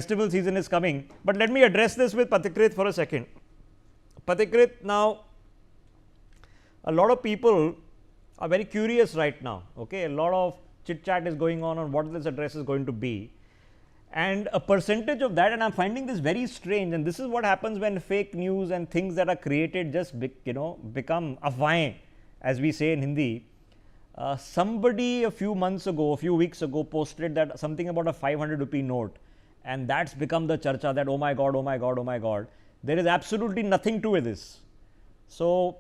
festival season is coming. But let me address this with Pathikrit for a second. Pathikrit, now a lot of people are very curious right now. Okay, a lot of chit chat is going on what this address is going to be, and a percentage of that, and I'm finding this very strange, and this is what happens when fake news and things that are created just become afwahein, as we say in Hindi. Somebody a few weeks ago posted that something about a 500 rupee note, and that's become the charcha that oh my god, oh my god, oh my god. There is absolutely nothing to this. So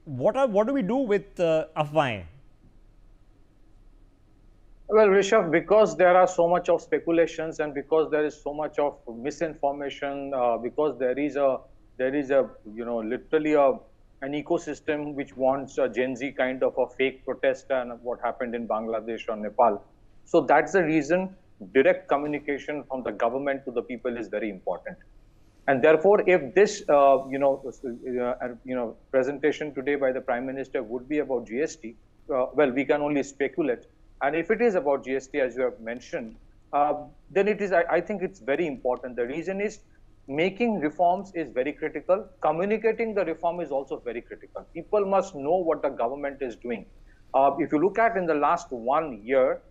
what do we do with afwahein? Well, Rishabh, because there are so much of speculations and because there is so much of misinformation, because there is literally an ecosystem which wants a Gen Z kind of a fake protest and what happened in Bangladesh or Nepal. So that's the reason direct communication from the government to the people is very important. And therefore, if this presentation today by the Prime Minister would be about GST, well, we can only speculate. And if it is about GST, as you have mentioned, then it is. I think it's very important. The reason is making reforms is very critical. Communicating the reform is also very critical. People must know what the government is doing. If you look at in the last 1 year,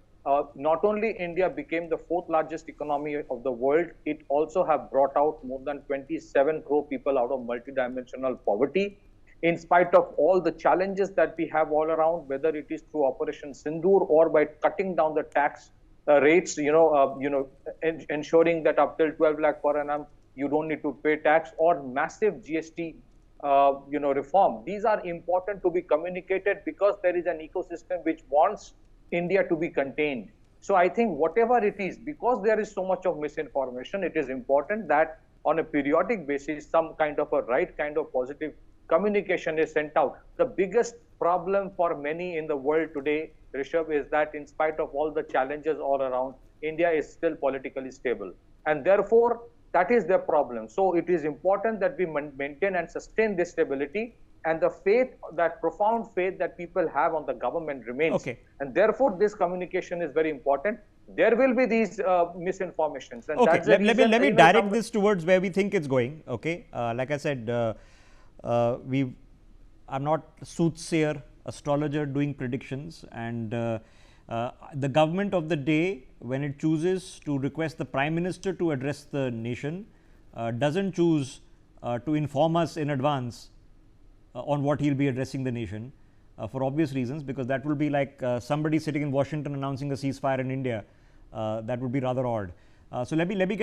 not only India became the 4th largest economy of the world, it also have brought out more than 27 crore people out of multidimensional poverty. In spite of all the challenges that we have all around, whether it is through Operation Sindoor or by cutting down the tax rates, ensuring that up till 12 lakh per annum, you don't need to pay tax, or massive GST, reform. These are important to be communicated because there is an ecosystem which wants India to be contained. So I think whatever it is, because there is so much of misinformation, it is important that on a periodic basis, some kind of a right kind of positive communication is sent out. The biggest problem for many in the world today, Rishabh, is that in spite of all the challenges all around, India is still politically stable. And therefore, that is the problem. So it is important that we maintain and sustain this stability, and the faith, that profound faith that people have on the government remains. Okay. And therefore, this communication is very important. There will be these misinformations. And okay, that's let me direct this towards where we think it's going. Okay, like I said, I'm not a soothsayer, astrologer doing predictions, and the government of the day, when it chooses to request the Prime Minister to address the nation, doesn't choose to inform us in advance on what he'll be addressing the nation, for obvious reasons, because that will be like somebody sitting in Washington announcing a ceasefire in India. That would be rather odd. So let me get